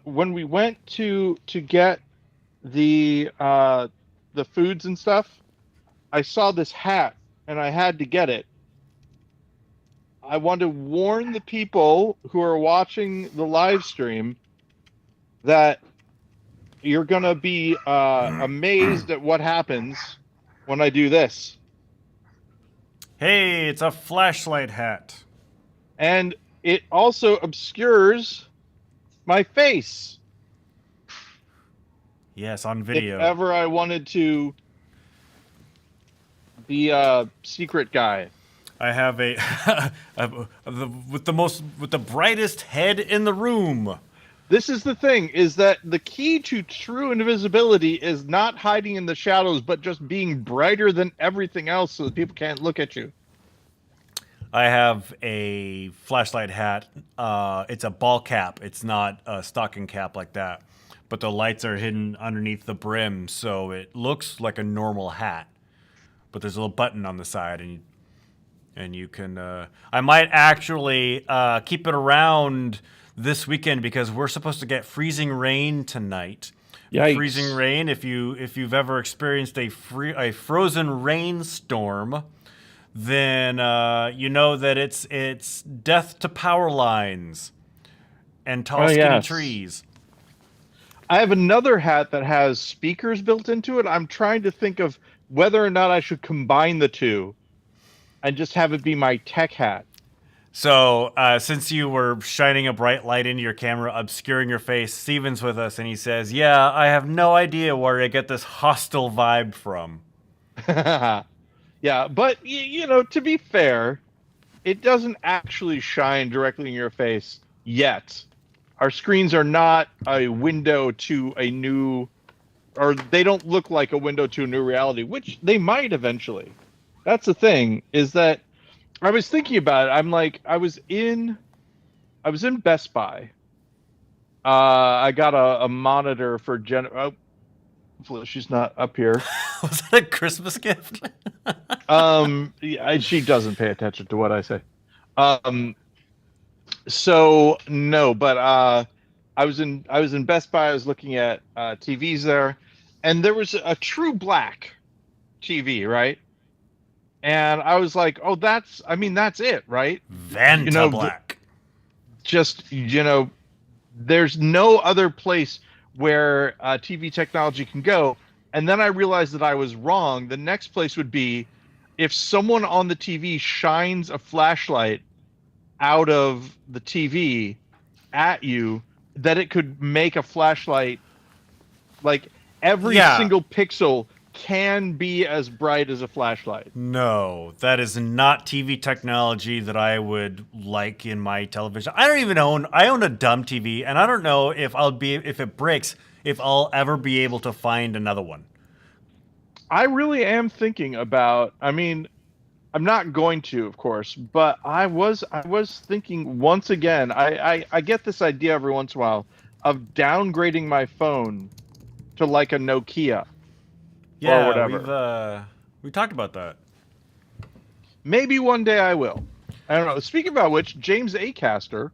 when we went to get the uh the foods and stuff, I saw this hat and I had to get it. I want to warn the people who are watching the live stream that you're gonna be amazed at what happens when I do this. Hey, it's a flashlight hat. And it also obscures my face Yes, on if video. ever I wanted to be a secret guy. I have with the brightest head in the room. This is the thing, is that the key to true invisibility is not hiding in the shadows, but just being brighter than everything else so that people can't look at you. I have a flashlight hat. It's a ball cap. It's not a stocking cap like that. But the lights are hidden underneath the brim, so it looks like a normal hat. But there's a little button on the side, and you can. I might actually keep it around this weekend because we're supposed to get freezing rain tonight. Freezing Yikes. rain. If you've ever experienced a frozen rainstorm, then you know that it's death to power lines and tall, Oh, skinny yes. trees. I have another hat that has speakers built into it. I'm trying to think of whether or not I should combine the two and just have it be my tech hat. So, since you were shining a bright light into your camera, obscuring your face, Steven's with us, and he says, "Yeah, I have no idea where I get this hostile vibe from." Yeah, but to be fair, it doesn't actually shine directly in your face yet. Our screens are not a window to a new, or they don't look like a window to a new reality, which they might eventually. That's the thing, is that I was thinking about it. I'm like, I was in Best Buy. I got a monitor for Jen. Oh, hopefully she's not up here. Was that a Christmas gift? Yeah, she doesn't pay attention to what I say. Um, so no, but I was in Best Buy. I was looking at TVs there, and there was a true black TV, right? And I was like, oh, I mean, that's it, right? You Vanta know, Black. just there's no other place where TV technology can go. And then I realized that I was wrong. The next place would be if someone on the TV shines a flashlight out of the TV at you, that it could make a flashlight like every Yeah. single pixel can be as bright as a flashlight. No, that is not TV technology that I would like in my television. I don't even own. I own a dumb TV, and I don't know if it breaks, if I'll ever be able to find another one. I really am thinking about, I mean, I'm not going to, of course, but I was thinking once again. I get this idea every once in a while of downgrading my phone to like a Nokia or Yeah, whatever. we talked about that. Maybe one day I will. I don't know. Speaking about which, James Acaster,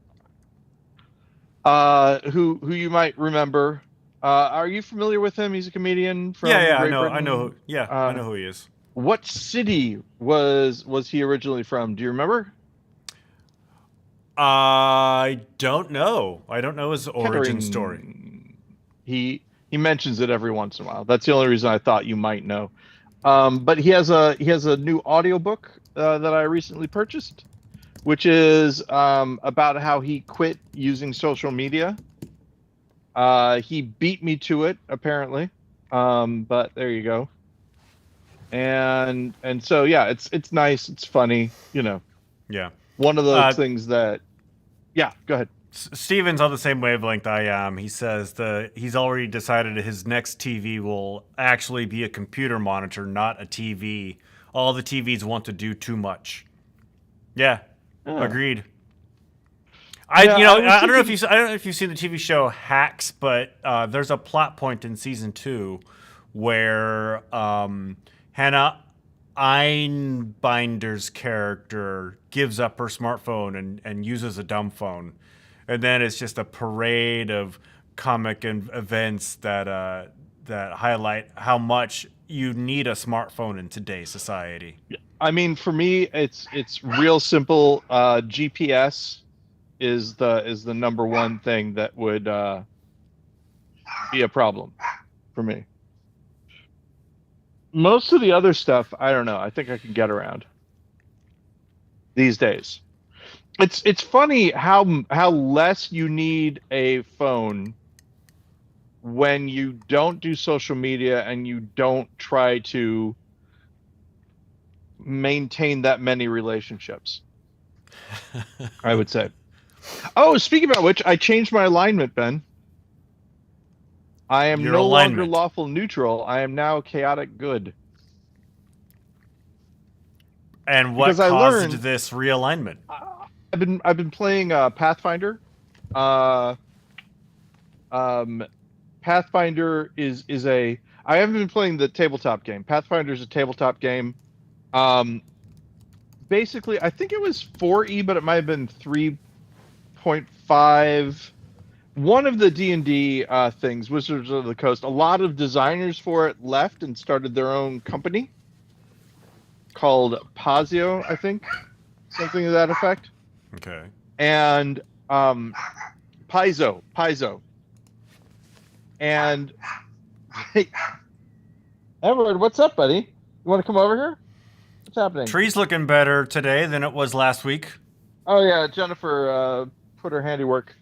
who you might remember, are you familiar with him? He's a comedian Yeah, from yeah, Great I know. Britain. Yeah, I Uh, know who he is. what city was he originally from? Do you remember? I don't know. I don't know his origin story. Kettering. He mentions it every once in a while. That's the only reason I thought you might know. But he has a new audiobook that I recently purchased, which is about how he quit using social media. He beat me to it apparently, but there you go. And so yeah, it's nice. It's funny. Yeah. One of those Uh, things that yeah. Go ahead. Steven's on the same wavelength I am. He says he's already decided his next TV will actually be a computer monitor, not a TV. All the TVs want to do too much. Yeah, Yeah, agreed. yeah. I was I don't know if thinking. I don't know if you've seen the TV show Hacks, but there's a plot point in season 2 where Hannah Einbinder's character gives up her smartphone and uses a dumb phone. And then it's just a parade of comic and events that highlight how much you need a smartphone in today's society. I mean, for me, it's real simple. GPS is the number one thing that would be a problem for me. Most of the other stuff, I don't know. I think I can get around these days. It's funny how less you need a phone when you don't do social media and you don't try to maintain that many relationships, I would say. Oh, speaking about which, I changed my alignment, Ben. I am Your no longer alignment. lawful neutral. I am now chaotic good. And what Because I caused learned this realignment? I've been playing Pathfinder. Uh, um, Pathfinder is a I haven't been playing the tabletop game. Pathfinder is a tabletop game. Um, Basically, I think it was 4E, but it might have been 3.5. One of the D&D things, Wizards of the Coast, a lot of designers for it left and started their own company called Pazio, I think, something to that effect. Okay. And Paizo. And hey, Edward, what's up, buddy? You want to come over here? What's happening? Tree's looking better today than it was last week. Oh yeah, Jennifer put her handiwork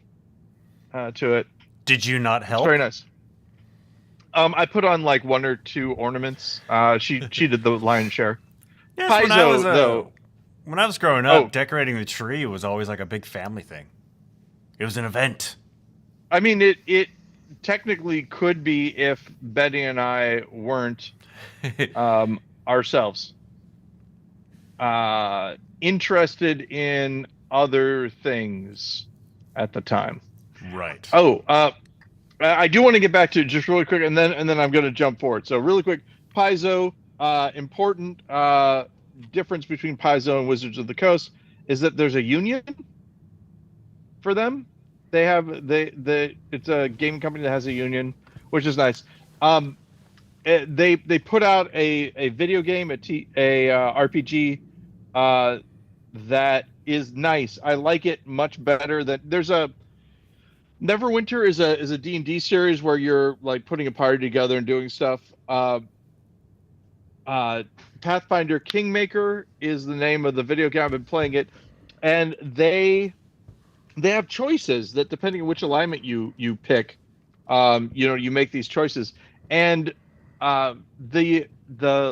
to it. Did you not It's help? very nice. I put on like one or two ornaments. She did the lion's share. Yes, Paizo, though. when I was growing up, Oh. decorating the tree was always like a big family thing. It was an event. I mean, it technically could be if Betty and I weren't ourselves interested in other things at the time. Right. Oh, I do want to get back to it just really quick, and then I'm going to jump forward. So really quick, Paizo, important difference between Paizo and Wizards of the Coast is that there's a union for them. It's a game company that has a union, which is nice. They put out a video game, a RPG that is nice. I like it much better than there's a Neverwinter is a D&D series where you're like putting a party together and doing stuff. Pathfinder Kingmaker is the name of the video game. I've been playing it, and they have choices that depending on which alignment you pick, you make these choices. And the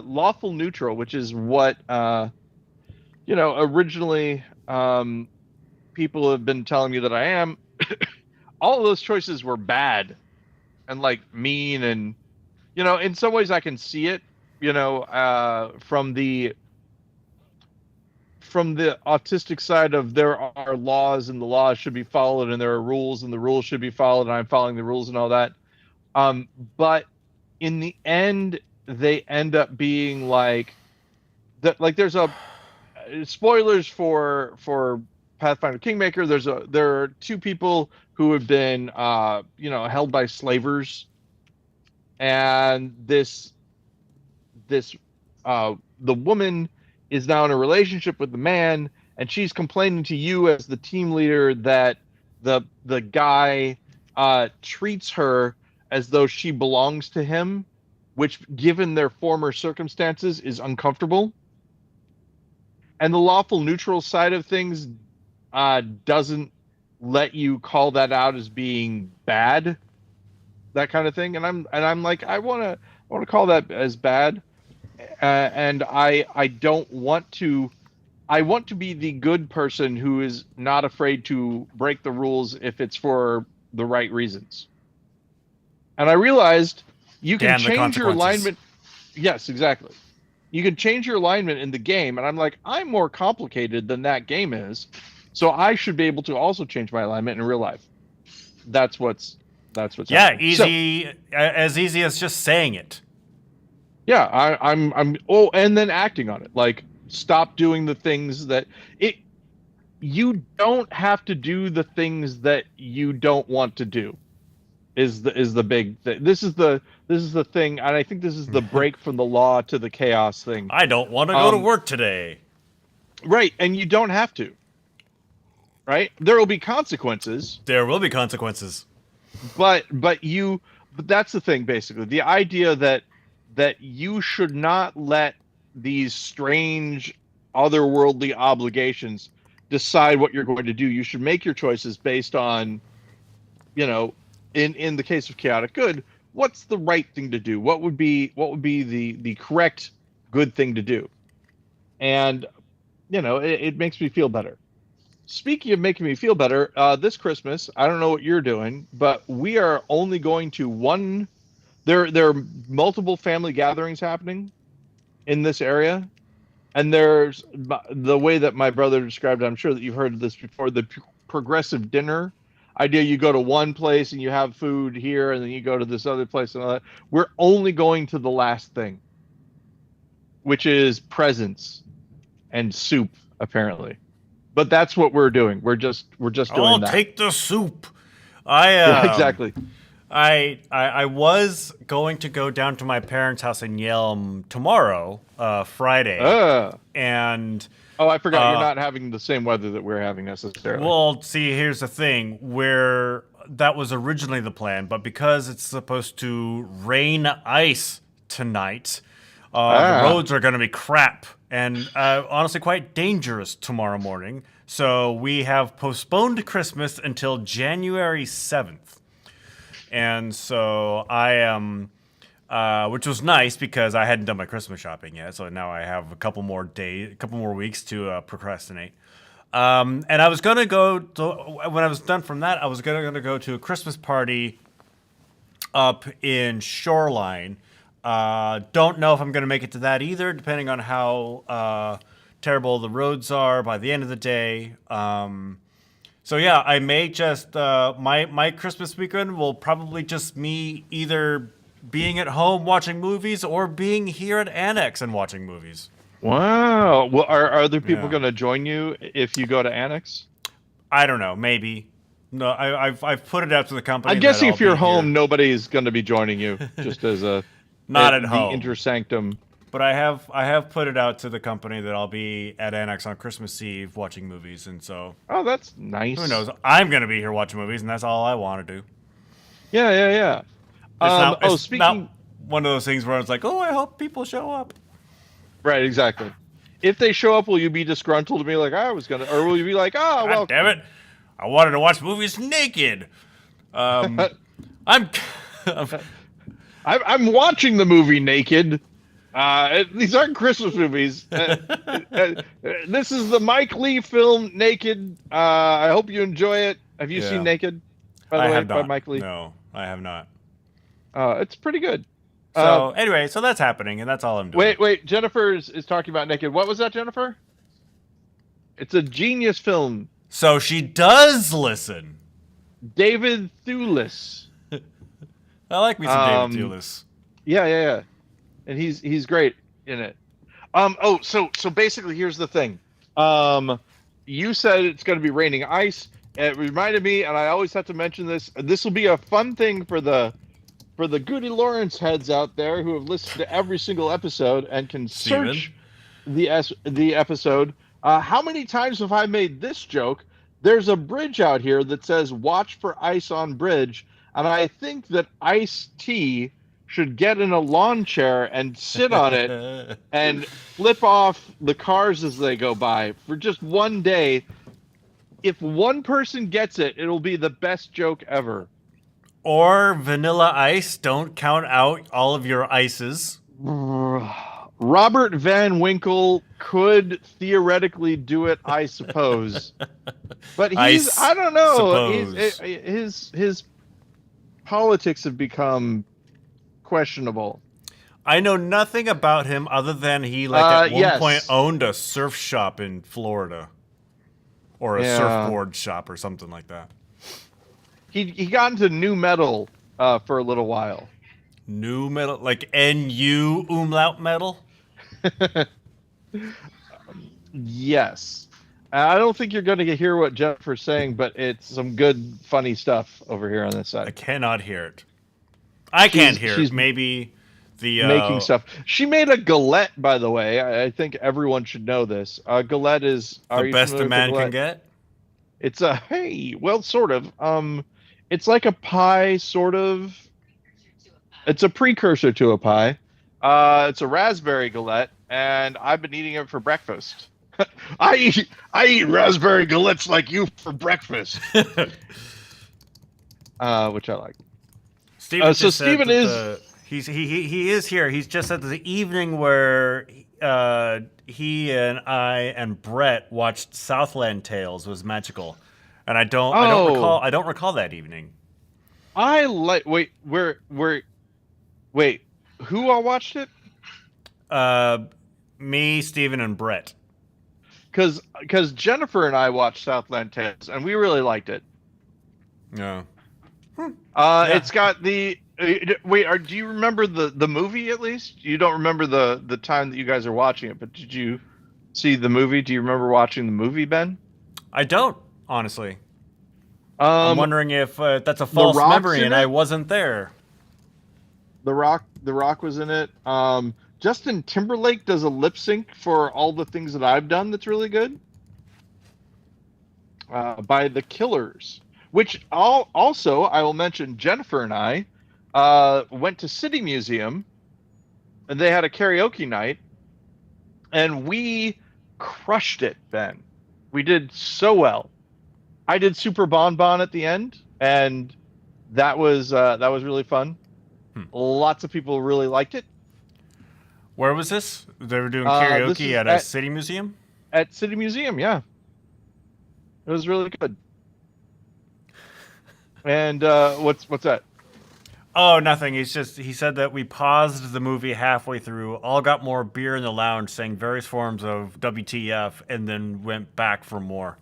lawful neutral, which is what originally people have been telling me that I am. All of those choices were bad and like mean, and in some ways I can see it, from the autistic side of there are laws and the laws should be followed and there are rules and the rules should be followed and I'm following the rules and all that. But in the end, they end up being like that. Like there's a spoilers for Pathfinder Kingmaker. There are two people who have been held by slavers, and the woman is now in a relationship with the man, and she's complaining to you as the team leader that the guy treats her as though she belongs to him, which given their former circumstances is uncomfortable. And the lawful neutral side of things doesn't let you call that out as being bad, that kind of thing. And I'm like, I want to call that as bad, and I don't want to. I want to be the good person who is not afraid to break the rules if it's for the right reasons. And I realized you can change your alignment. Yes, exactly. You can change your alignment in the game, and I'm like, I'm more complicated than that game is, so I should be able to also change my alignment in real life. That's what's happening. Easy, as easy as just saying it. Yeah, I'm and then acting on it. Like, stop doing the things that you don't have to do the things that you don't want to do. is the big thing. This is the thing, and I think this is the break from the law to the chaos thing. I don't want to go to work today. Right, and you don't have to. Right, there will be consequences. There will be consequences. But that's the thing. Basically, the idea that you should not let these strange otherworldly obligations decide what you're going to do. You should make your choices based on, in the case of chaotic good, what's the right thing to do? What would be the correct good thing to do? And it makes me feel better. Speaking of making me feel better, this Christmas, I don't know what you're doing, but we are only going to one. There are multiple family gatherings happening in this area, and there's the way that my brother described it. I'm sure that you've heard this before. The progressive dinner idea: you go to one place and you have food here, and then you go to this other place and all that. We're only going to the last thing, which is presents and soup, apparently. But that's what we're doing. We're just doing that. I'll take the soup. Yeah, exactly. I was going to go down to my parents' house in Yelm tomorrow, Friday, and I forgot you're not having the same weather that we're having necessarily. Well, see, here's the thing: where that was originally the plan, but because it's supposed to rain ice tonight, the roads are going to be crap and honestly quite dangerous tomorrow morning. So we have postponed Christmas until January 7th. And so I am, which was nice because I hadn't done my Christmas shopping yet. So now I have a couple more weeks to procrastinate. And I was going to go, when I was done from that, I was going to go to a Christmas party up in Shoreline. Don't know if I'm going to make it to that either, depending on how terrible the roads are by the end of the day. So yeah, I may just my Christmas weekend will probably just me either being at home watching movies or being here at Annex and watching movies. Wow. Well, are other people going to join you if you go to Annex? I don't know. Maybe. No, I've put it out to the company. I'm guessing if you're home, nobody's going to be joining you. Just as a not at home. The intersanctum. But I have put it out to the company that I'll be at Annex on Christmas Eve watching movies, and so. Oh, that's nice. Who knows? I'm gonna be here watching movies, and that's all I want to do. Yeah. It's not one of those things where it's like, oh, I hope people show up. Right, exactly. If they show up, will you be disgruntled to be like, I was gonna, or will you be like, oh, well, damn it, I wanted to watch movies naked. I'm watching the movie naked. These aren't Christmas movies. This is the Mike Lee film Naked. I hope you enjoy it. Have you seen Naked? By the way, by Mike Lee? No, I have not. It's pretty good. So anyway, so that's happening, and that's all I'm doing. Wait. Jennifer is talking about Naked. What was that, Jennifer? It's a genius film. So she does listen. David Thewlis. I like me some David Thewlis. Yeah. And he's great in it. So basically, here's the thing. You said it's going to be raining ice. It reminded me, and I always have to mention this. This will be a fun thing for the GudeLaurance heads out there who have listened to every single episode and can search the episode. How many times have I made this joke? There's a bridge out here that says "Watch for ice on bridge," and I think that Ice-T should get in a lawn chair and sit on it and flip off the cars as they go by for just one day. If one person gets it, it'll be the best joke ever. Or Vanilla Ice, don't count out all of your ices. Robert Van Winkle could theoretically do it, I suppose. But I don't know. His politics have become questionable. I know nothing about him other than he at one point owned a surf shop in Florida, or a surfboard shop or something like that. He got into new metal for a little while. New metal, like NU umlaut metal. Yes. I don't think you're going to hear what Jennifer's saying, but it's some good, funny stuff over here on this I side. cannot hear it. I can't She's hear it. she's Maybe the making stuff. She made a galette, by the way. I think everyone should know this. Galette is. the Are you best familiar a with the man can galette? get. It's a hey, well, sort of. It's like a pie, sort of. It's a precursor to a pie. It's a raspberry galette, and I've been eating it for breakfast. I eat raspberry galettes like you for breakfast, which I like. Steven So just said Stephen that is. he is here. He's just said that the evening where he and I and Brett watched Southland Tales was magical, and Oh, I don't recall that evening. I like. Wait, wait. Who all watched it? Uh, Me, Steven, and Brett. Because Jennifer and I watched Southland Tales, and we really liked it. No. Yeah. It's got the. Wait, do you remember the movie at least? You don't remember the time that you guys are watching it, but did you see the movie? Do you remember watching the movie, Ben? I don't, honestly. I'm Um, wondering if that's a The false Rock's memory in and I it. wasn't there. The Rock was in it. Justin Timberlake does a lip sync for all the things that I've done. That's really good. By the Killers, which also I will mention. Jennifer and I went to City Museum, and they had a karaoke night, and we crushed it. Ben, we did so well. I did Super Bon Bon at the end, and that was really fun. Hmm. Lots of people really liked it. Where was this? They were doing This karaoke is at a city museum? at City Museum. Yeah, it was really good. And what's that? Oh, nothing. He said that we paused the movie halfway through, all got more beer in the lounge, sang various forms of WTF, and then went back for more.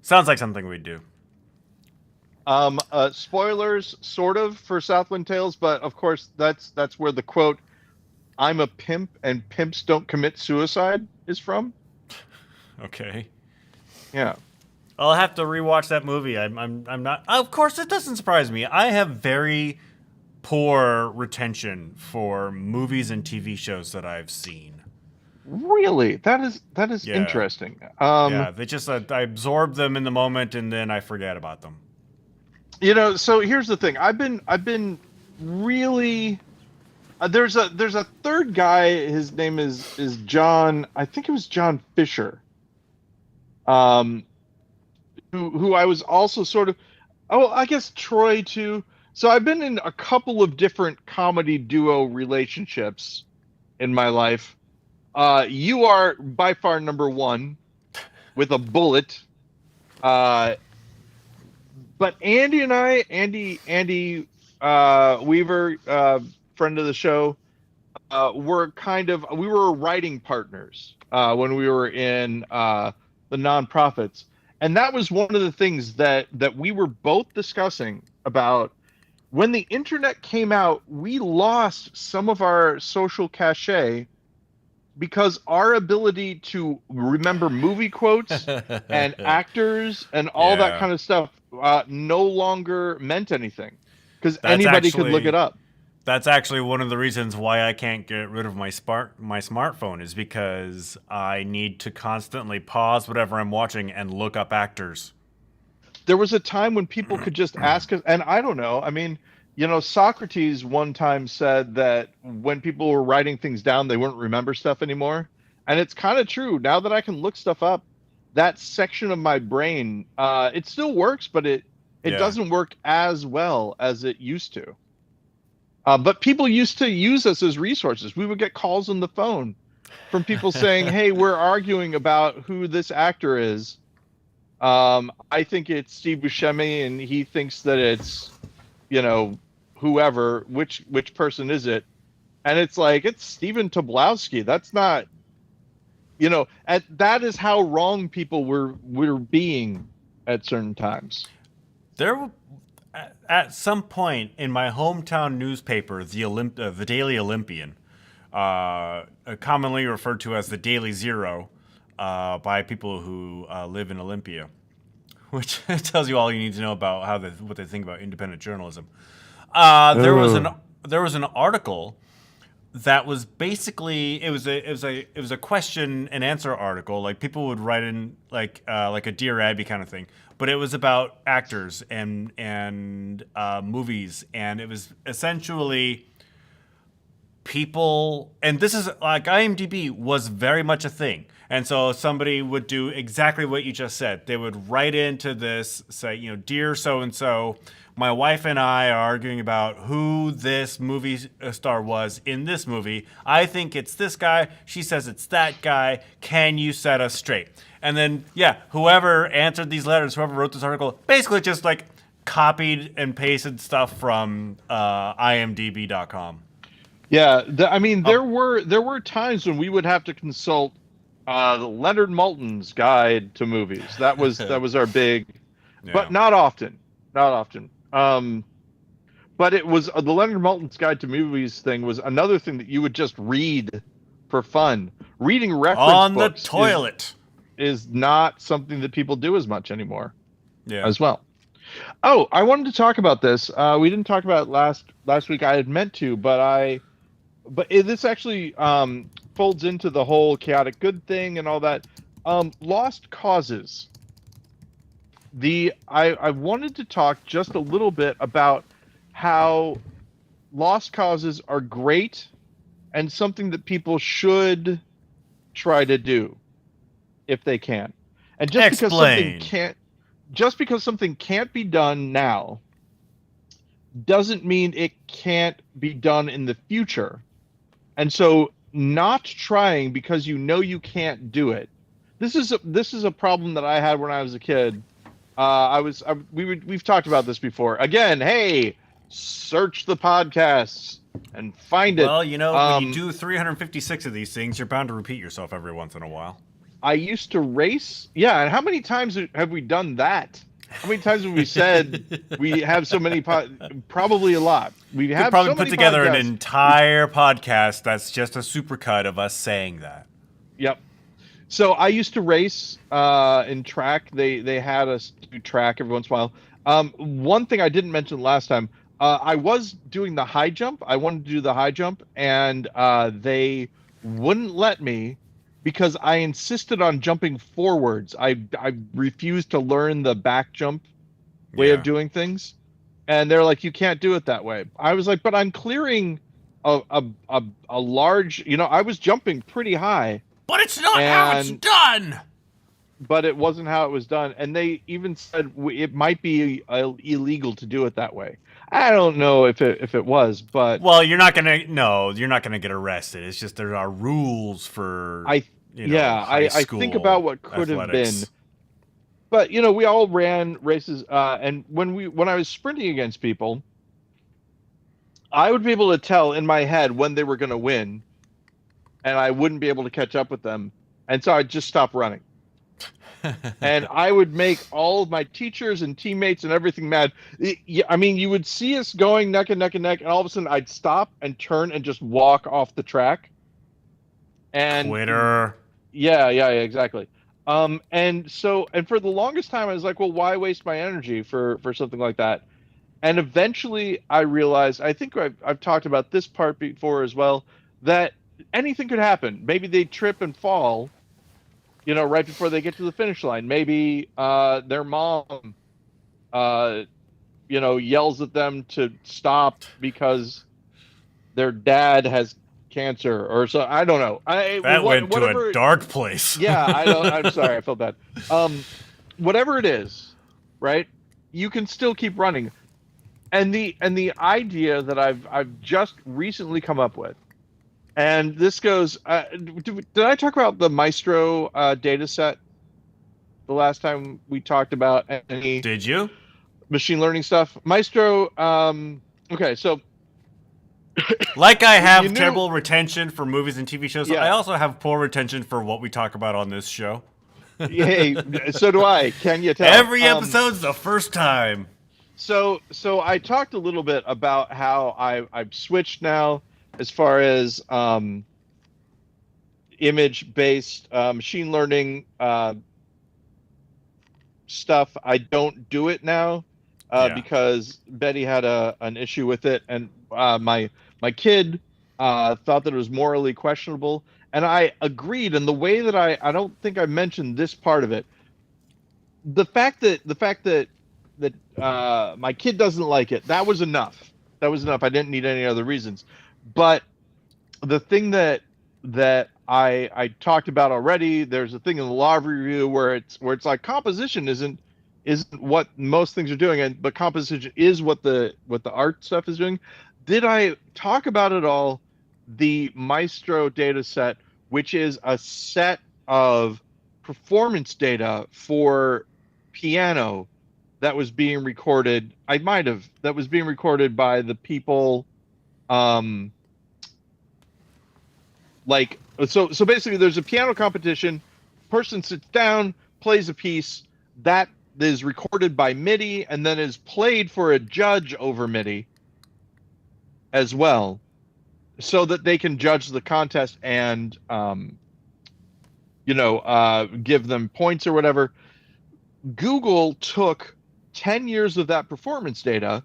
Sounds like something we'd do. Spoilers, sort of, for Southland Tales, but of course that's where the quote "I'm a pimp and pimps don't commit suicide" is from. Okay. Yeah. I'll have to rewatch that movie. I'm not. Of course, it doesn't surprise me. I have very poor retention for movies and TV shows that I've seen. Really? That is Yeah, interesting. yeah. They just I absorb them in the moment and then I forget about them. So here's the thing. I've been really there's a third guy. His name is John. I think it was John Fisher. Um, who I was also sort of. Oh, I guess Troy too. So I've been in a couple of different comedy duo relationships in my life. You are by far number one with a bullet. Uh, but Andy and I, Andy Weaver, friend of the show, we were writing partners when we were in the nonprofits, and that was one of the things that we were both discussing about when the internet came out. We lost some of our social cachet because our ability to remember movie quotes and actors and all that Yeah, kind of stuff no longer meant anything because that's anybody could look it actually up. that's actually one of the reasons why I can't get rid of my smartphone is because I need to constantly pause whatever I'm watching and look up actors. There was a time when people could just ask us, and I don't know. I mean, Socrates one time said that when people were writing things down, they wouldn't remember stuff anymore. And it's kind of true. Now that I can look stuff up, that section of my brain, it still works, but it Yeah. doesn't work as well as it used to. But people used to use us as resources. We would get calls on the phone from people saying, "Hey, we're arguing about who this actor is. I think it's Steve Buscemi, and he thinks that it's, you know, whoever. Which person is it?" And it's like it's Stephen Tobolowsky. That's not, that is how wrong people were being at certain times. There, at some point in my hometown newspaper, the Daily Olympian, commonly referred to as the Daily Zero, by people who live in Olympia, which tells you all you need to know about what they think about independent journalism. There was an Oh. article that was basically it was a question and answer article. Like people would write in like a Dear Abby kind of thing, but it was about actors and movies, and it was essentially people, and this is like IMDb was very much a thing. And so somebody would do exactly what you just said. They would write into this, say, dear so and so, my wife and I are arguing about who this movie star was in this movie. I think it's this guy. She says it's that guy. Can you set us straight? And then, yeah, whoever answered these letters, whoever wrote this article, basically just like copied and pasted stuff from imdb.com. Yeah, I mean, there were times when we would have to consult Leonard Maltin's guide to movies. That was our big, Yeah. but not often, not often. But it was the Leonard Maltin's guide to movies thing was another thing that you would just read for fun. Reading reference On the books toilet. is not something that people do as much anymore, Yeah. as well. Oh, I wanted to talk about this. We didn't talk about it last week. I had meant to, this actually folds into the whole chaotic good thing and all that. Lost causes. I wanted to talk just a little bit about how lost causes are great and something that people should try to do if they can. And just because something can't be done now doesn't mean it can't be done in the future. And so not trying because you know you can't do it. This is a problem that I had when I was a kid. We've talked about this before. Again, hey, search the podcasts and find it. Well, when you do 356 of these things, you're bound to repeat yourself every once in a while. I used to race. Yeah, and how many times have we done that? How many times have we said we have so many? Probably a lot. We have probably so put many together podcasts. an entire podcast that's just a supercut of us saying that. Yep. So I used to race in track. They had us do track every once in a while. One thing I didn't mention last time, I was doing the high jump. I wanted to do the high jump, and they wouldn't let me because I insisted on jumping forwards. I refused to learn the back jump way of doing things, and they're like, "You can't do it that way." I was like, "But I'm clearing a large. I was jumping pretty high." But it's not how it's done. But it wasn't how it was done, and they even said it might be illegal to do it that way. I don't know if it was, but you're not gonna get arrested. It's just there are rules for high school I think about what could athletics. have been, but we all ran races, and when I was sprinting against people, I would be able to tell in my head when they were going to win, and I wouldn't be able to catch up with them, and so I'd just stop running. And I would make all of my teachers and teammates and everything mad. I mean, you would see us going neck and neck and neck, and all of a sudden I'd stop and turn and just walk off the track. And Quitter. Yeah, exactly. And for the longest time I was like, well, why waste my energy for something like that? And eventually I realized, I think I've talked about this part before as well, that anything could happen. Maybe they trip and fall, right before they get to the finish line. Maybe their mom, yells at them to stop because their dad has cancer or so. I don't know. Went to a dark place. Yeah, I'm sorry. I felt bad. Whatever it is, right? You can still keep running. And the idea that I've just recently come up with, and this goes. Did I talk about the Maestro data set the last time we talked about any? Did you? Machine learning stuff. Maestro. Okay, so. Like I have terrible retention for movies and TV shows, yeah. I also have poor retention for what we talk about on this show. Hey, so do I. Can you tell? Every episode's the first time. So I talked a little bit about how I've switched now as far as image based machine learning stuff. I don't do it now Yeah. because Betty had an issue with it, and my kid thought that it was morally questionable, and I agreed. And the way that I don't think I mentioned this part of it, the fact that my kid doesn't like it, that was enough. That was enough. I didn't need any other reasons. But the thing that I talked about already, there's a thing in the law review where it's like composition isn't what most things are doing, and but composition is what the art stuff is doing. Did I talk about it all? The Maestro data set, which is a set of performance data for piano that was being recorded. I might have that was being recorded by the people um like so basically there's a piano competition, person sits down, plays a piece that is recorded by MIDI and then is played for a judge over MIDI as well, so that they can judge the contest and give them points or whatever. Google took 10 years of that performance data,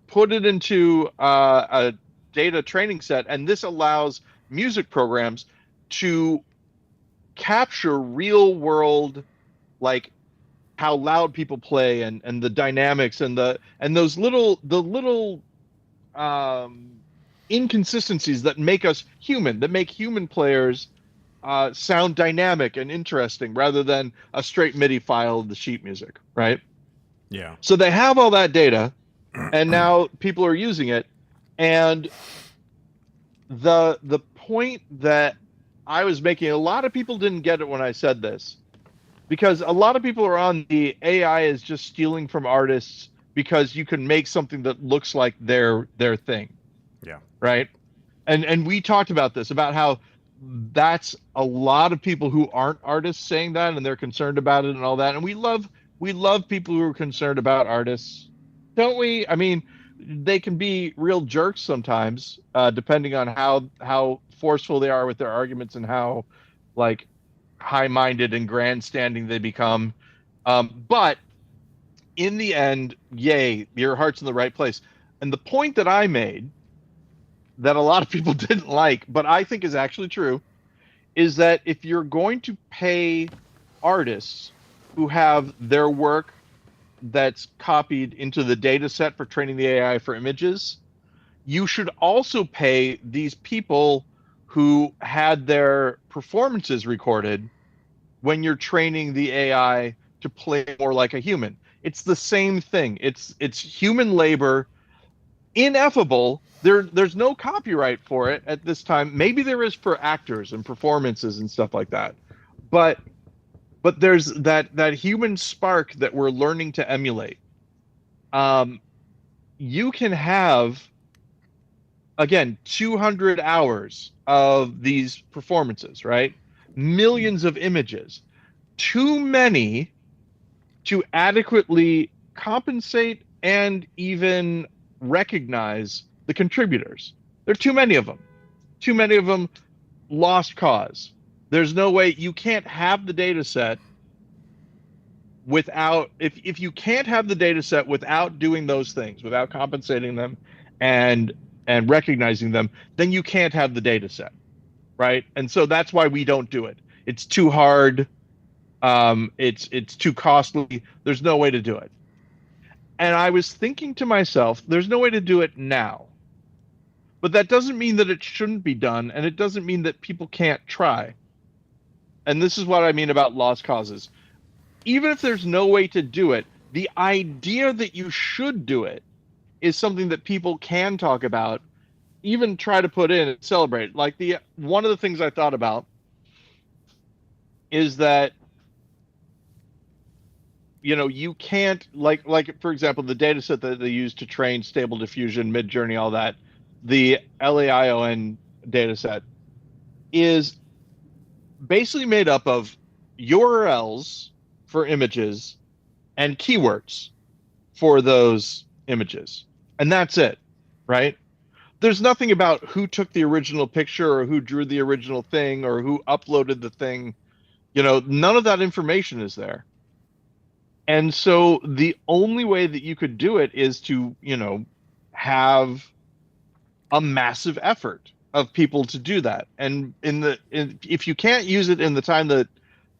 put it into a data training set, and this allows music programs to capture real world, like how loud people play and the dynamics and those little um, inconsistencies that make us human, that make human players sound dynamic and interesting rather than a straight MIDI file of the sheet music, right? Yeah. So they have all that data, and now people are using it. And the point that I was making, a lot of people didn't get it when I said this, because a lot of people are on the AI is just stealing from artists because you can make something that looks like their thing, Yeah. right? And we talked about this, about how that's a lot of people who aren't artists saying that, and they're concerned about it and all that. And we love people who are concerned about artists, don't we? I mean, they can be real jerks sometimes, depending on how forceful they are with their arguments and how like high-minded and grandstanding they become. But in the end, yay, your heart's in the right place. And the point that I made that a lot of people didn't like, but I think is actually true, is that if you're going to pay artists who have their work that's copied into the data set for training the AI for images, you should also pay these people who had their performances recorded when you're training the AI to play more like a human. It's the same thing. It's human labor, ineffable. There's no copyright for it at this time. Maybe there is for actors and performances and stuff like that. But there's that human spark that we're learning to emulate. Um, you can have, again, 200 hours of these performances, right? Millions of images. Too many to adequately compensate and even recognize the contributors. There are too many of them. Too many of them, lost cause. There's no way you can't have the data set without, if you can't have the data set without doing those things, without compensating them and recognizing them, then you can't have the data set, right? And so that's why we don't do it. It's too hard. It's too costly. There's no way to do it. And I was thinking to myself, there's no way to do it now. But that doesn't mean that it shouldn't be done, and it doesn't mean that people can't try. And this is what I mean about lost causes. Even if there's no way to do it, the idea that you should do it is something that people can talk about, even try to put in and celebrate. Like the one of the things I thought about is that you can't, like for example, the data set that they use to train Stable Diffusion, Midjourney, all that, the LAION data set is basically made up of URLs for images and keywords for those images. And that's it, right? there's nothing about who took the original picture or who drew the original thing or who uploaded the thing. None of that information is there. And so the only way that you could do it is to, have a massive effort of people to do that. And if you can't use it in the time that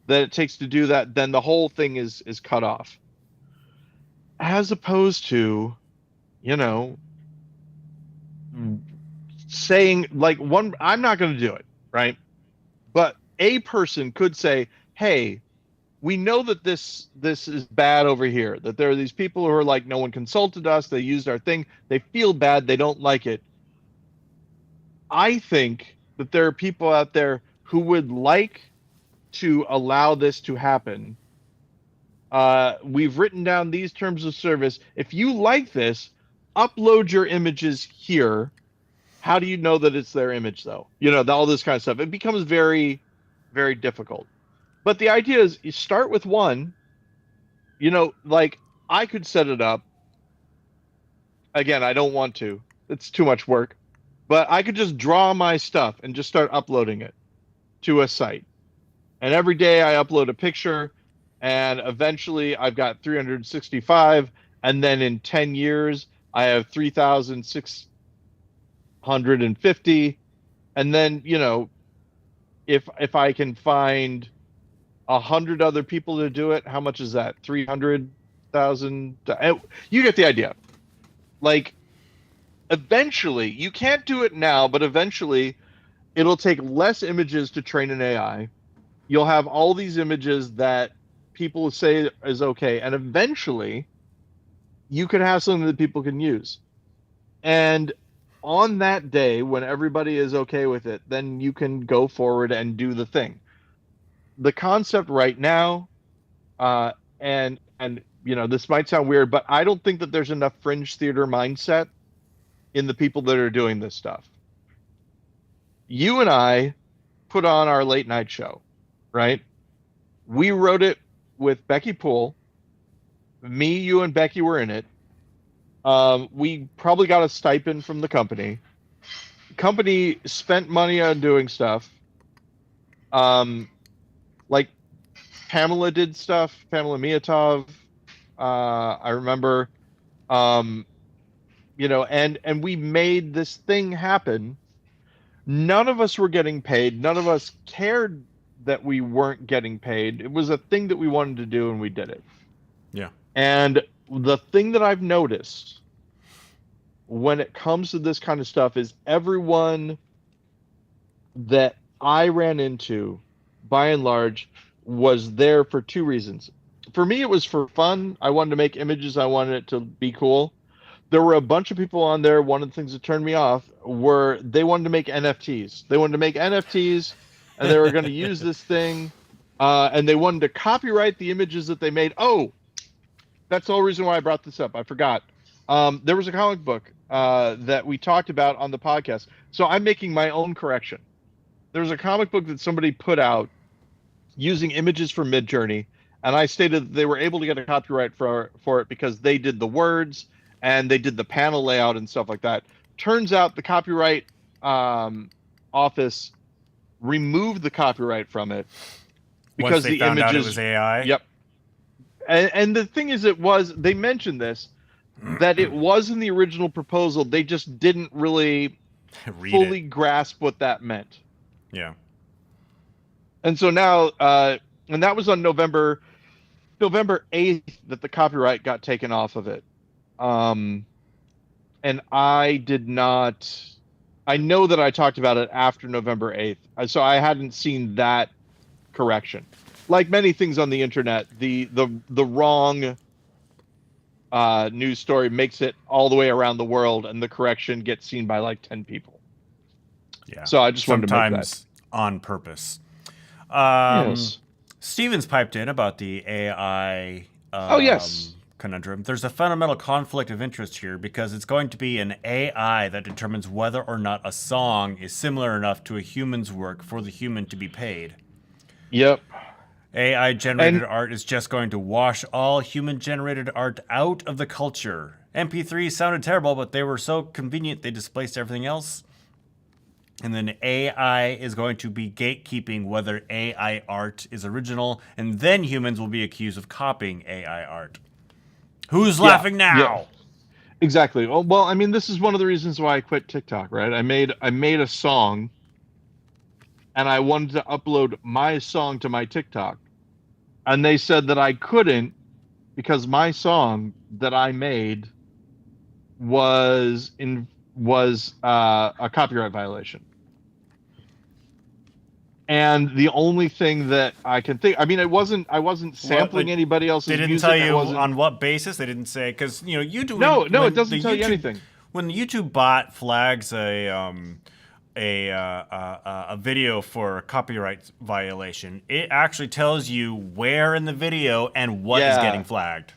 it takes to do that, then the whole thing is cut off. As opposed to, you know, saying like I'm not going to do it, right? But a person could say, "Hey, we know that this is bad over here. That there are these people who are like, no one consulted us. They used our thing. They feel bad. They don't like it." I think that there are people out there who would like to allow this to happen. We've written down these terms of service. If you like this, upload your images here. How do you know that it's their image, though? All this kind of stuff. It becomes very, very difficult. But the idea is you start with one. Like I could set it up. Again, I don't want to. It's too much work. But I could just draw my stuff and just start uploading it to a site. And every day I upload a picture, and eventually I've got 365, and then in 10 years I have 3,650. And then, if I can find 100 other people to do it, how much is that? 300,000. You get the idea. Like, eventually, you can't do it now, but eventually it'll take less images to train an AI. You'll have all these images that people say is okay, and eventually you could have something that people can use. And on that day, when everybody is okay with it, then you can go forward and do the thing. The concept right now, and this might sound weird, but I don't think that there's enough fringe theater mindset in the people that are doing this stuff. You and I put on our late night show, right? We wrote it with Becky Poole. Me, you, and Becky were in it. We probably got a stipend from the company. Company spent money on doing stuff. Like Pamela did stuff. Pamela Miatov. I remember. And we made this thing happen. None of us were getting paid. None of us cared that we weren't getting paid. It was a thing that we wanted to do, and we did it. Yeah. And the thing that I've noticed when it comes to this kind of stuff is everyone that I ran into, by and large, was there for two reasons. For me, it was for fun. I wanted to make images. I wanted it to be cool. There were a bunch of people on there. One of the things that turned me off were they wanted to make NFTs. They wanted to make NFTs, and they were going to use this thing, and they wanted to copyright the images that they made. Oh, that's the whole reason why I brought this up. I forgot. There was a comic book that we talked about on the podcast. So I'm making my own correction. There was a comic book that somebody put out using images from Midjourney, and I stated that they were able to get a copyright for it because they did the words and they did the panel layout and stuff like that. Turns out the copyright office removed the copyright from it because once they the found images. out it was AI. Yep. And the thing is, they mentioned this, that it was in the original proposal. They just didn't really fully grasp what that meant. Yeah. And so now, and that was on November 8th that the copyright got taken off of it. And I know that I talked about it after November 8th. So I hadn't seen that correction. Like many things on the internet, the wrong news story makes it all the way around the world, and the correction gets seen by like 10 people. Yeah. So I just wanted to make that. Sometimes on purpose. Yes. Steven's piped in about the AI yes. conundrum. There's a fundamental conflict of interest here because it's going to be an AI that determines whether or not a song is similar enough to a human's work for the human to be paid. Yep. AI-generated art is just going to wash all human-generated art out of the culture MP3s sounded terrible, but they were so convenient they displaced everything else. And then AI is going to be gatekeeping whether AI art is original, and then humans will be accused of copying AI art. Who's laughing now? Yeah. Exactly. Well, I mean, this is one of the reasons why I quit TikTok, right? I made a song, and I wanted to upload my song to my TikTok, and they said that I couldn't because my song that I made was a copyright violation. And the only thing that I can think, I mean, I wasn't sampling anybody else's They didn't music. tell you on what basis. They didn't say, because YouTube. No, it doesn't tell you anything. When the YouTube bot flags a video for a copyright violation, it actually tells you where in the video and what is getting flagged.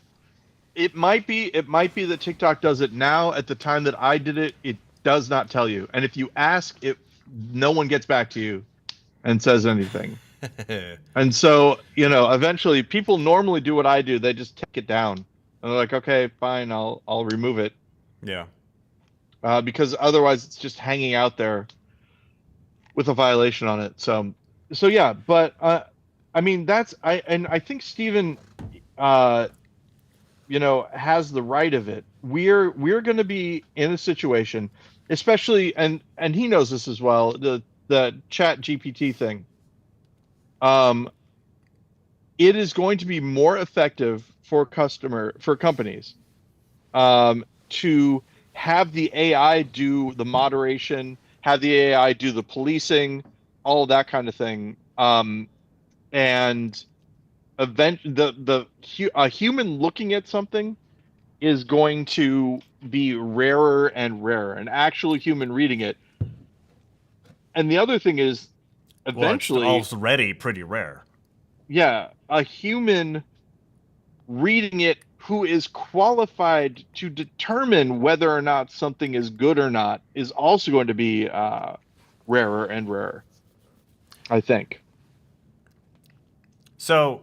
It might be that TikTok does it now. At the time that I did it, it does not tell you. And if you ask, no one gets back to you and says anything. And so, eventually people normally do what I do. They just take it down. And they're like, okay, fine, I'll remove it. Yeah. Because otherwise it's just hanging out there with a violation on it. So yeah, but I mean, I think Steven has the right of it. We're going to be in a situation, especially, and he knows this as well, the chat GPT thing. It is going to be more effective for companies to have the AI do the moderation, have the AI do the policing, all that kind of thing. And a human looking at something is going to be rarer and rarer. An actual human reading it. And the other thing is, eventually, well, it's already pretty rare. Yeah, a human reading it who is qualified to determine whether or not something is good or not is also going to be rarer and rarer, I think. So,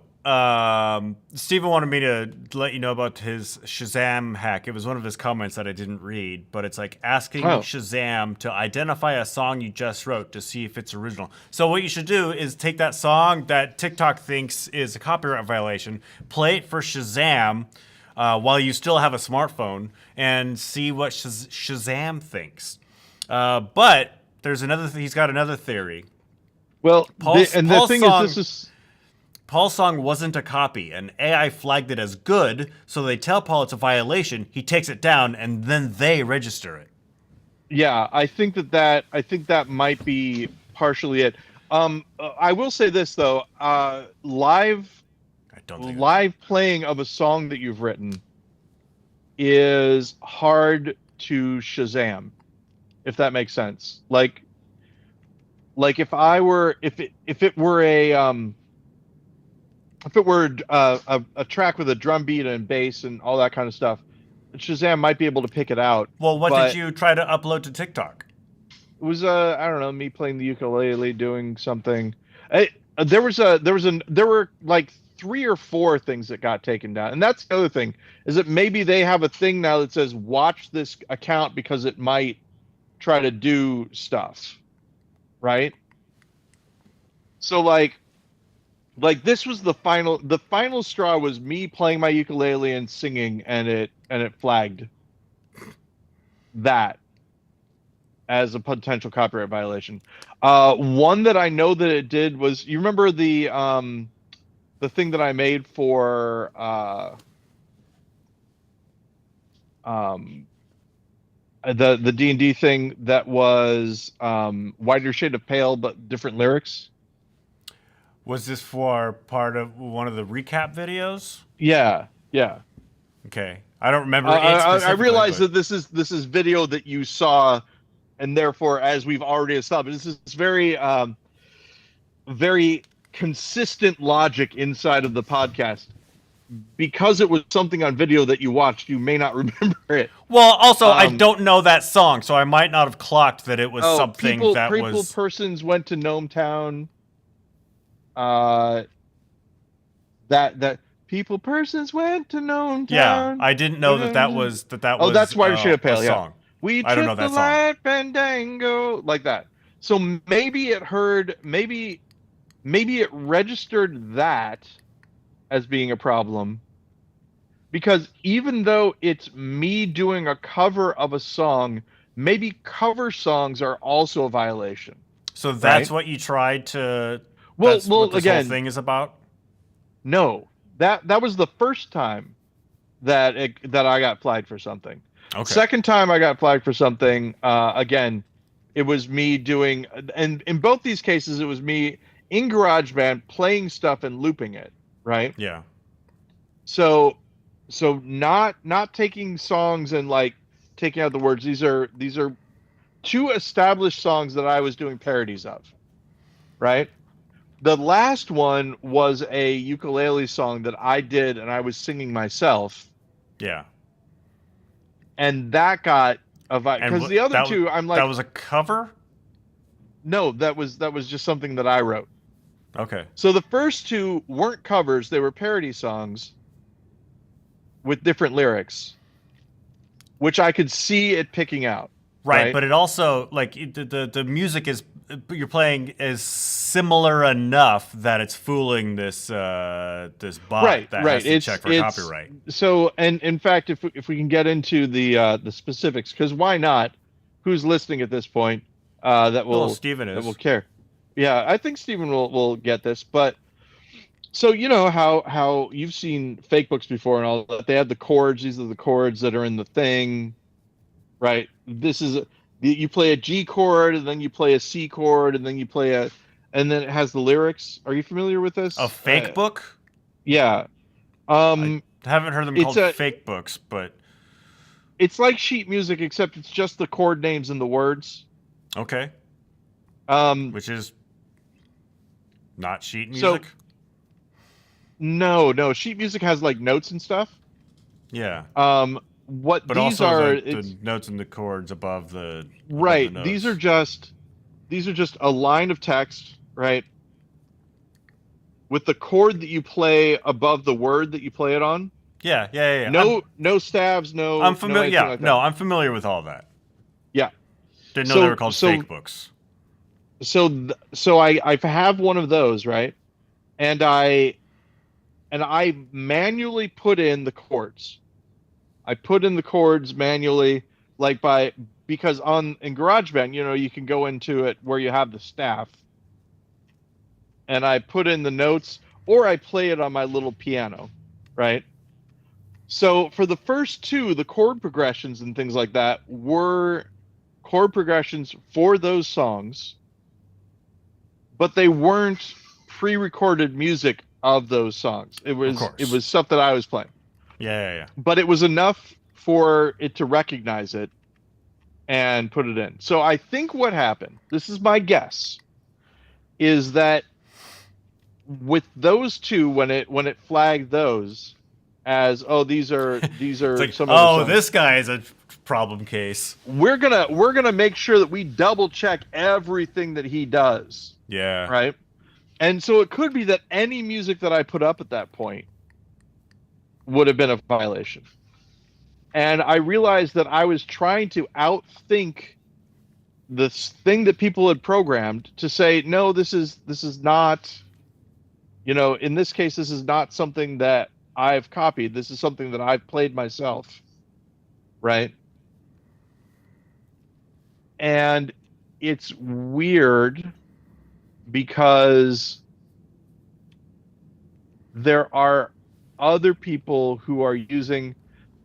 Steven wanted me to let you know about his Shazam hack. It was one of his comments that I didn't read, but it's like asking Shazam to identify a song you just wrote to see if it's original. So what you should do is take that song that TikTok thinks is a copyright violation, play it for Shazam while you still have a smartphone, and see what Shazam thinks. But there's he's got another theory. Well, the thing is, this is... Paul's song wasn't a copy, and AI flagged it as good, so they tell Paul it's a violation, he takes it down, and then they register it. Yeah, I think that might be partially it. I will say this, though. Live playing of a song that you've written is hard to Shazam, if that makes sense. Like if it were a track with a drum beat and bass and all that kind of stuff, Shazam might be able to pick it out. Well, what did you try to upload to TikTok? It was I don't know, me playing the ukulele, doing something. There were like 3 or 4 things that got taken down, and that's the other thing, is that maybe they have a thing now that says watch this account because it might try to do stuff, right? So like this was the final straw was me playing my ukulele and singing, and it flagged that as a potential copyright violation. One that I know that it did was, you remember the thing that I made for the D&D thing that was Wider Shade of Pale but different lyrics? Was this for part of one of the recap videos? Yeah. Okay, I don't remember. I realize that this is video that you saw, and therefore, as we've already established, this is very very consistent logic inside of the podcast. Because it was something on video that you watched, you may not remember it. Well, also, I don't know that song, so I might not have clocked that it was something persons went to Gnome Town. People, persons went to known Yeah, town. I didn't know that was Oh, that's White Shade of a Pale. Yeah, song. we I don't know trip the that song. light fandango like that. So maybe it heard, maybe it registered that as being a problem, because even though it's me doing a cover of a song, maybe cover songs are also a violation, So that's right? what you tried to. Well, That's what well, this whole again, thing is about. no, that was the first time that I got flagged for something. Okay. Second time I got flagged for something, again, it was me doing, and in both these cases, it was me in GarageBand playing stuff and looping it, right? Yeah. So, not taking songs and like taking out the words. These are two established songs that I was doing parodies of, right? The last one was a ukulele song that I did and I was singing myself, Yeah. and that got a And because the other two I'm that like, was a cover. no, that was just something that I wrote. Okay. So the first two weren't covers, they were parody songs with different lyrics, which I could see it picking out, Right, right? but it also like the music is you're playing is similar enough that it's fooling this bot Right, that right. has to check for It's copyright. so, and in fact, if we can get into the specifics, because why not? Who's listening at this point? That Well, will Steven that will is. care. Yeah, I think Stephen will get this. But so you know how you've seen fake books before and all that. They have the chords. These are the chords that are in the thing, right? This is you play a G chord and then you play a C chord and then you play a, and then it has the lyrics. Are you familiar with A this? fake book? Yeah. I Um, haven't heard them it's called a fake books, but it's like sheet music, except it's just the chord names and the words. okay. Um, Which is not sheet so music? no, sheet music has like notes and stuff. Yeah. What But these also are, the notes and the chords above the right. notes. These are just a line of text, right, with the chord that you play above the word that you play it on. Yeah. No stabs, I'm no familiar. anything Yeah, like that. no, I'm familiar with all that. Yeah. Didn't know they were So called so fake books. so I have one of those, right, and I manually put in the chords. I put in the chords manually, like by, because on in GarageBand, you can go into it where you have the staff, and I put in the notes, or I play it on my little piano, right? So for the first two, the chord progressions and things like that were chord progressions for those songs, but they weren't pre-recorded music of those songs. It Of was it course. was stuff that I was playing. Yeah. But it was enough for it to recognize it and put it in. So I think what happened, this is my guess, is that with those two, when it flagged those as, oh, these It's are like, some other oh, songs, this guy is a problem case. we're gonna make sure that we double check everything that he does, Yeah. right? And so it could be that any music that I put up at that point would have been a violation. And I realized that I was trying to outthink this thing that people had programmed to say, no, this is not, in this case, this is not something that I've copied. This is something that I've played myself, right? And it's weird because there are other people who are using,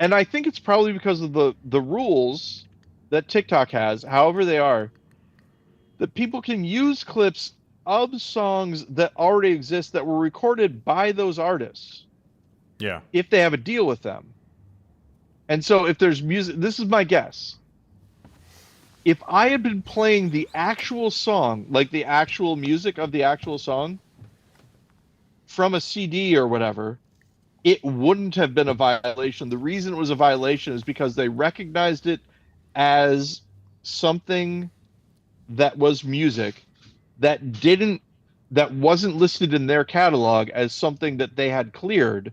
and I think it's probably because of the rules that TikTok has, however they are, that people can use clips of songs that already exist that were recorded by those artists Yeah. if they have a deal with them. And so if there's music, this is my guess. If I had been playing the actual song, like the actual music of the actual song from a CD or whatever, it wouldn't have been a violation. The reason it was a violation is because they recognized it as something that was music that wasn't listed in their catalog as something that they had cleared,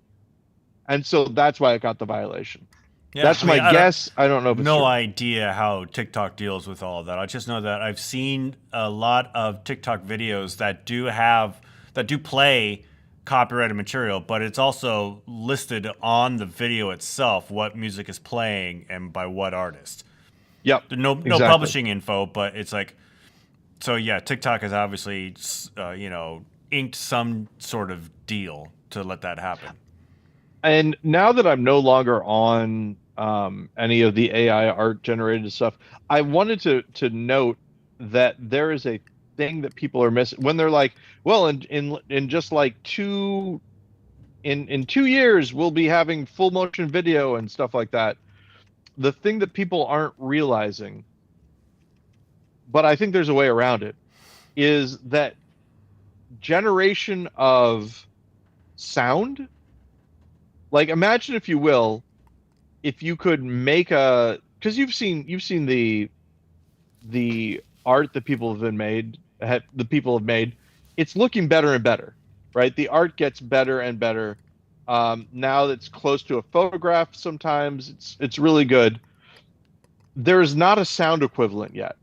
and so that's why it got the violation. Yeah, That's I mean, my I don't, guess. I don't know if it's no true. idea how TikTok deals with all of that. I just know that I've seen a lot of TikTok videos that do play copyrighted material, but it's also listed on the video itself what music is playing and by what artist. Yep, No exactly. publishing info, but it's like, so yeah, TikTok has obviously inked some sort of deal to let that happen. And now that I'm no longer on any of the AI art generated stuff, I wanted to note that there is a thing that people are missing when they're like, well, in just like in 2 years we'll be having full motion video and stuff like that. The thing that people aren't realizing, but I think there's a way around it, is that generation of sound. Like imagine if you will, if you could make a, because you've seen the art that people have been made the people have made, it's looking better and better, right? The art gets better and better. Now that's close to a photograph. Sometimes it's really good. There's not a sound equivalent yet.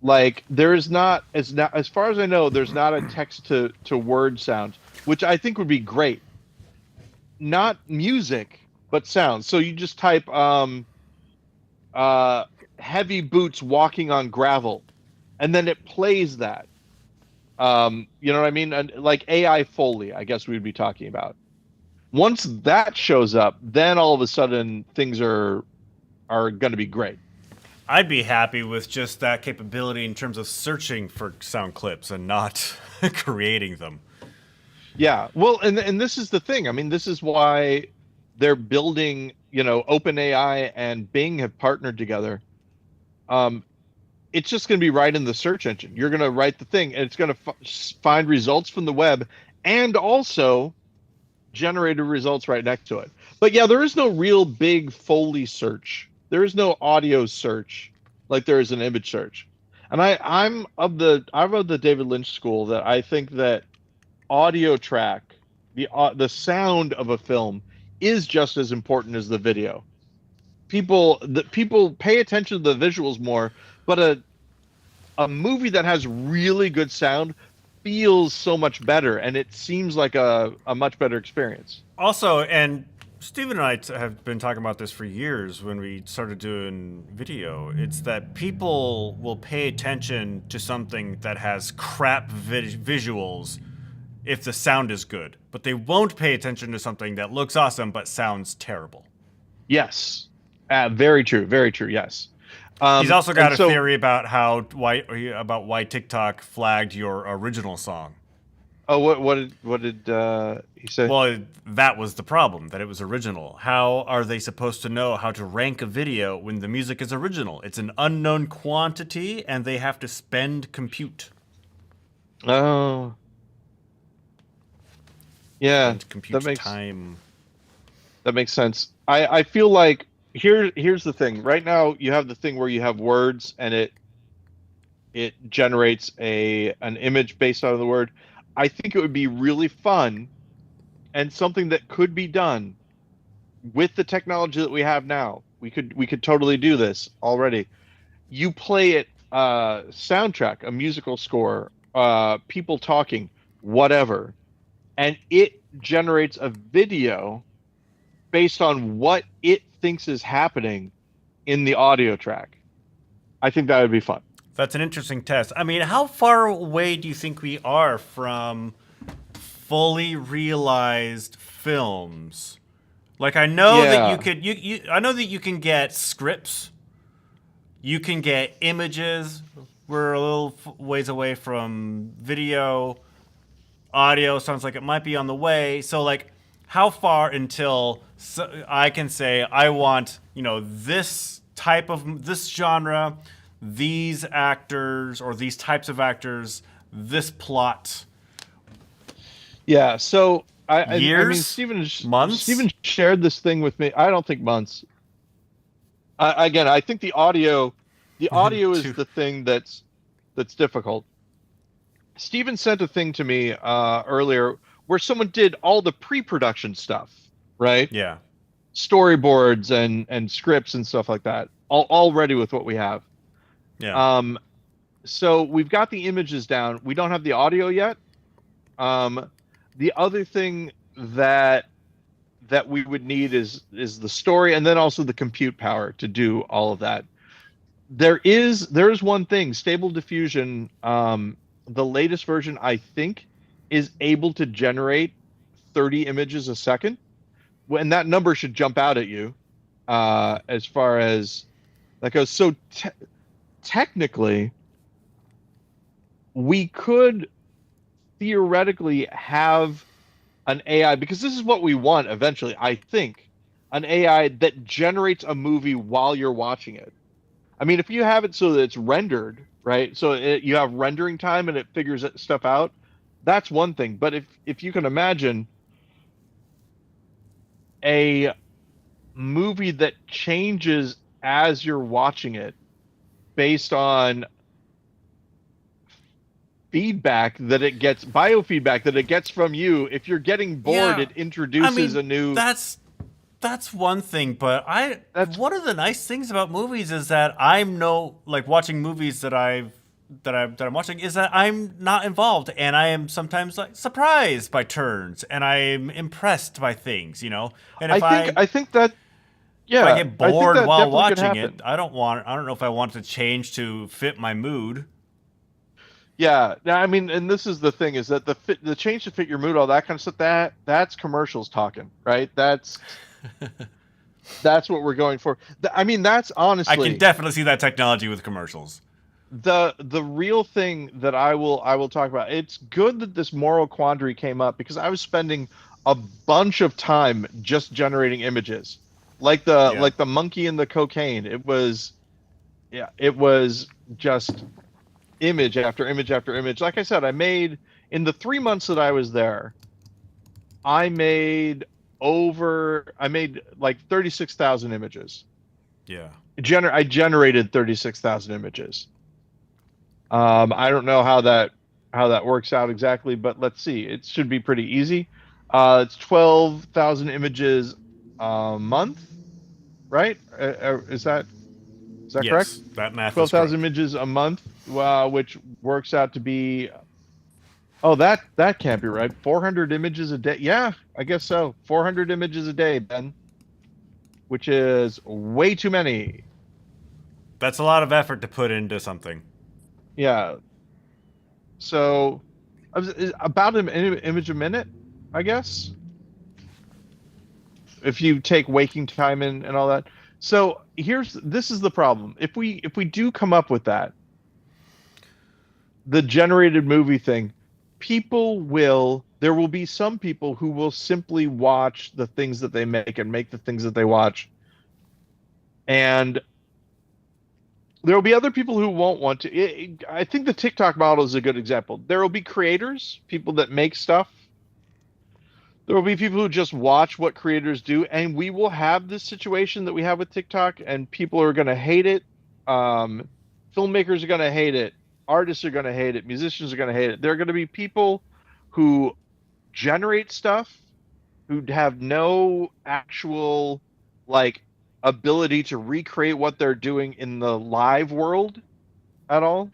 Like there is not, as far as I know, there's not a text to word sound, which I think would be great. Not music, but sound. So you just type uh heavy boots walking on gravel, and then it plays that. You know what I mean? And like AI Foley, I guess we'd be talking about. Once that shows up, then all of a sudden things are going to be great. I'd be happy with just that capability in terms of searching for sound clips and not creating them. Yeah. Well, and this is the thing. I mean, this is why they're building, OpenAI and Bing have partnered together. Um, it's just going to be right in the search engine. You're going to write the thing, and it's going to find results from the web and also generated results right next to it. But yeah, there is no real big Foley search. There is no audio search like there is an image search. And I'm of the David Lynch school that I think that audio track, the sound of a film is just as important as the video. People pay attention to the visuals more, but a movie that has really good sound feels so much better, and it seems like a much better experience. Also, and Steven and I have been talking about this for years when we started doing video. It's that people will pay attention to something that has crap visuals if the sound is good, but they won't pay attention to something that looks awesome but sounds terrible. Yes, very true, very true. Yes, He's also got and a so theory about why TikTok flagged your original song. oh, what did he say? Well, that was the problem, that it was original. How are they supposed to know how to rank a video when the music is original? It's an unknown quantity, and they have to spend compute. Oh, yeah, Spend that compute makes time. that makes sense. I feel like here's the thing. Right now, you have the thing where you have words, and it generates an image based on the word. I think it would be really fun and something that could be done with the technology that we have now. We could totally do this already. You play it, soundtrack, a musical score, people talking, whatever, and it generates a video based on what it thinks is happening in the audio track. I think that would be fun. That's an interesting test. I mean, how far away do you think we are from fully realized films? Like, I know that you Yeah. could I know that you can get scripts, you can get images. We're a little ways away from video. Audio sounds like it might be on the way. So, like, how far until I can say I want, this type of this genre, these actors or these types of actors, this plot? Yeah. So I mean, Years, months. Steven shared this thing with me. I don't think months. Again, I think the audio is Two. the thing that's difficult. Steven sent a thing to me earlier where someone did all the pre-production stuff, right? Yeah. Storyboards and scripts and stuff like that, all ready with what we have. Yeah. Um, so we've got the images down. We don't have the audio yet. Um, the other thing that we would need is the story, and then also the compute power to do all of that. There is one thing, Stable Diffusion, the latest version, I think, is able to generate 30 images a second. When that number should jump out at you, as far as that goes. So technically, we could theoretically have an AI, because this is what we want eventually, I think, an AI that generates a movie while you're watching it. I mean, if you have it so that it's rendered, right? So you have rendering time and it figures stuff out. That's one thing. But if you can imagine a movie that changes as you're watching it based on feedback that it gets, biofeedback that it gets from you. If you're getting bored, Yeah. it I introduces mean, a new. that's one thing, but That's one of the nice things about movies is that I'm no like watching movies that I'm watching is that I'm not involved, and I am sometimes like surprised by turns, and I'm impressed by things, you know. And I think that if I yeah, get I think bored that while definitely could watching it, happen. I don't know if I want to change to fit my mood. Yeah, now I mean, and this is the thing, is that the change to fit your mood, all that kind of stuff, that's commercials talking, right? That's what we're going for. I mean, that's I can honestly definitely see that technology with commercials. the real thing that I will talk about. It's good that this moral quandary came up, because I was spending a bunch of time just generating images, Yeah. like the monkey and the cocaine. It was just image after image after image. Like I said, in the 3 months that I was there, I made like 36,000 images. Yeah. I generated 36,000 images. I don't know how that works out exactly, but let's see. It should be pretty easy. It's 12,000 images a month, right? Is that correct? Yes, that math is 12,000 correct. images a month, which works out to be, oh, that can't be right. 400 images a day. Yeah, I guess so. 400 images a day, Ben, which is way too many. That's a lot of effort to put into something. Yeah. So about an image a minute, I guess, if you take waking time and all that. So this is the problem. If we do come up with that, the generated movie thing, there will be some people who will simply watch the things that they make and make the things that they watch. And there will be other people who won't want to. I think the TikTok model is a good example. There will be creators, people that make stuff. There will be people who just watch what creators do, and we will have this situation that we have with TikTok, and people are going to hate it. Um, Filmmakers are going to hate it. Artists are going to hate it. Musicians are going to hate it. There are going to be people who generate stuff who have no actual, like, ability to recreate what they're doing in the live world at all.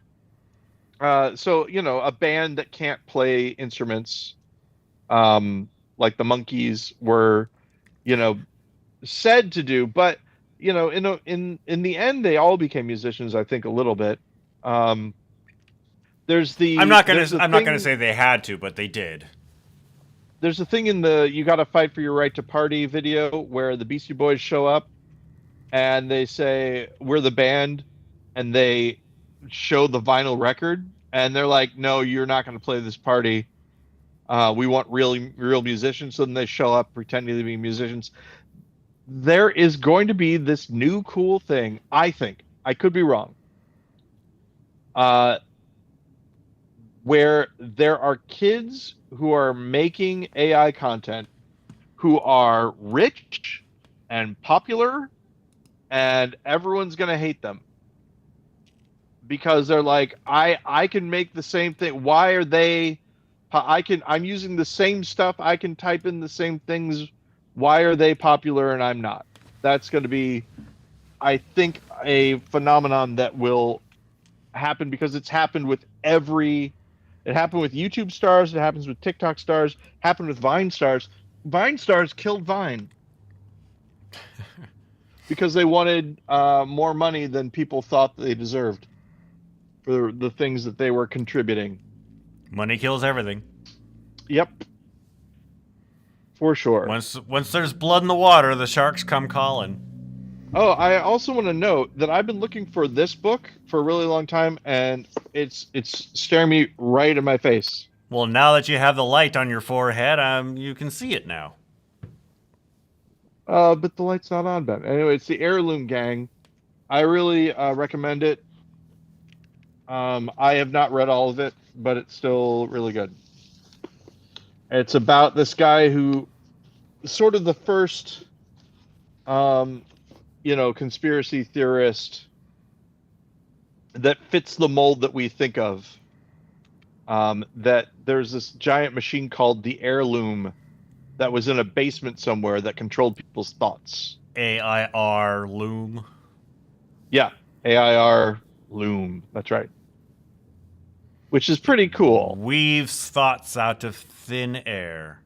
So, a band that can't play instruments, um, like the Monkees were, you know, said to do, but in the end, they all became musicians. I think a little bit. Um, there's the I'm not gonna thing say they had to, but they did. there's a thing in the "You Gotta Fight for Your Right to Party" video where the Beastie Boys show up and they say, "We're the band," and they show the vinyl record, and they're like, "No, you're not going to play this party. We want real musicians." So then they show up pretending to be musicians. There is going to be this new cool thing. I think, I could be wrong. Uh, where there are kids who are making AI content who are rich and popular, and everyone's going to hate them because they're like, I can make the same thing. Why are they I'm using the same stuff. I can type in the same things. Why are they popular and I'm not? That's going to be, I think, a phenomenon that will happen because it's happened with it happened with YouTube stars. It happens with TikTok stars. Happened with Vine stars. Vine stars killed Vine because they wanted more money than people thought they deserved for the things that they were contributing. Money kills everything. Yep, for sure. Once there's blood in the water, the sharks come calling. Oh, I also want to note that I've been looking for this book for a really long time, and it's staring me right in my face. Well, now that you have the light on your forehead, you can see it now. But the light's not on, Ben. Anyway, it's the Heirloom Gang. I really recommend it. I have not read all of it, but it's still really good. It's about this guy who, sort of the first, conspiracy theorist that fits the mold that we think of. That there's this giant machine called the Heirloom that was in a basement somewhere that controlled people's thoughts. AIR loom. Yeah, AIR loom. That's right. Which is pretty cool. Weaves thoughts out of thin air.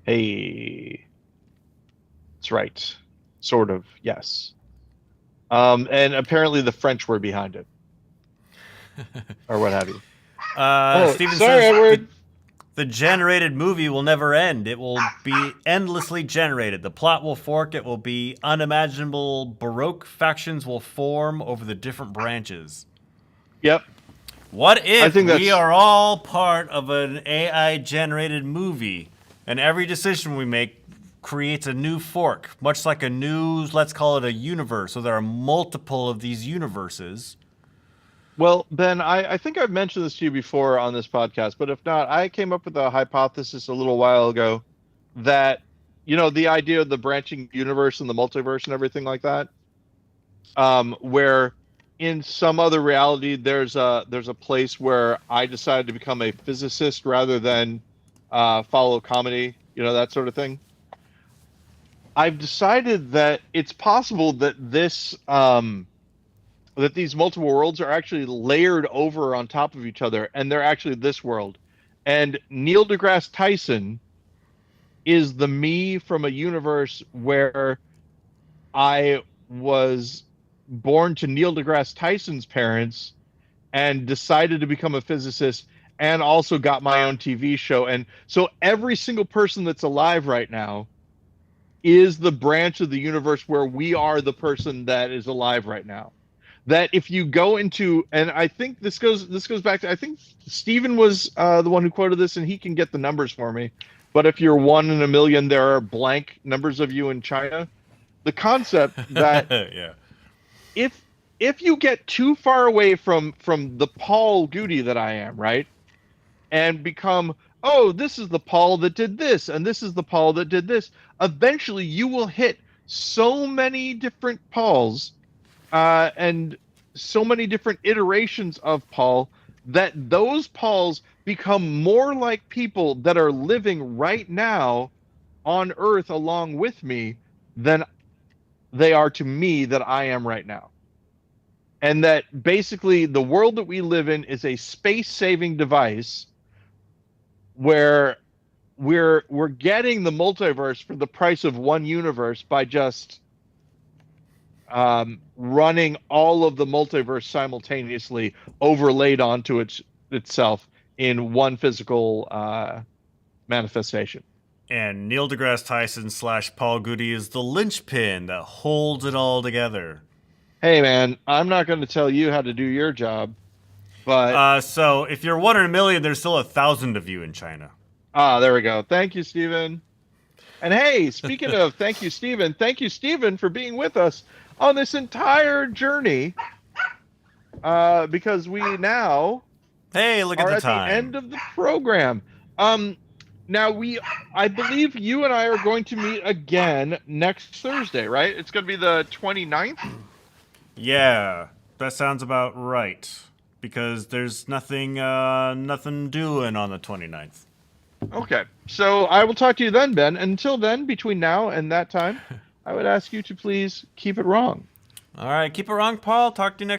Hey. That's right. Sort of, yes. And apparently the French were behind it. Or what have you. Steven sorry, says Edward. the generated movie will never end. It will be endlessly generated. The plot will fork. It will be unimaginable. Baroque factions will form over the different branches. Yep. What if think we are all part of an AI-generated movie, and every decision we make creates a new fork, much like a new, let's call it a universe, so there are multiple of these universes. Well, Ben, I think I've mentioned this to you before on this podcast, but if not, I came up with a hypothesis a little while ago that, the idea of the branching universe and the multiverse and everything like that, where in some other reality there's a place where I decided to become a physicist rather than follow comedy, that sort of thing. I've decided that it's possible that that these multiple worlds are actually layered over on top of each other, and they're actually this world. And Neil deGrasse Tyson is the me from a universe where I was born to Neil deGrasse Tyson's parents and decided to become a physicist and also got my own TV show. And so every single person that's alive right now is the branch of the universe where we are the person that is alive right now. That if you go into, and I think this goes back to, I think Steven was the one who quoted this, and he can get the numbers for me. But if you're 1 in a million, there are blank numbers of you in China. The concept that Yeah. if you get too far away from the Paul Goody that I am, right, and become, oh, this is the Paul that did this, and this is the Paul that did this, eventually you will hit so many different Pauls and so many different iterations of Paul that those Pauls become more like people that are living right now on Earth along with me than they are to me that I am right now. And that basically the world that we live in is a space-saving device where we're getting the multiverse for the price of one universe by just running all of the multiverse simultaneously overlaid onto itself in one physical manifestation. And Neil deGrasse Tyson / Paul Goody is the linchpin that holds it all together. Hey, man, I'm not going to tell you how to do your job, but... so if you're 1 in a million, there's still 1,000 of you in China. There we go. Thank you, Steven. And hey, speaking of thank you, Steven, for being with us on this entire journey, because we now Hey, look are at at the time. the end of the program. Now I believe you and I are going to meet again next Thursday, right? It's going to be the 29th. Yeah, that sounds about right. Because there's nothing doing on the 29th. Okay. So I will talk to you then, Ben. Until then, between now and that time, I would ask you to please keep it wrong. All right, keep it wrong, Paul. Talk to you next.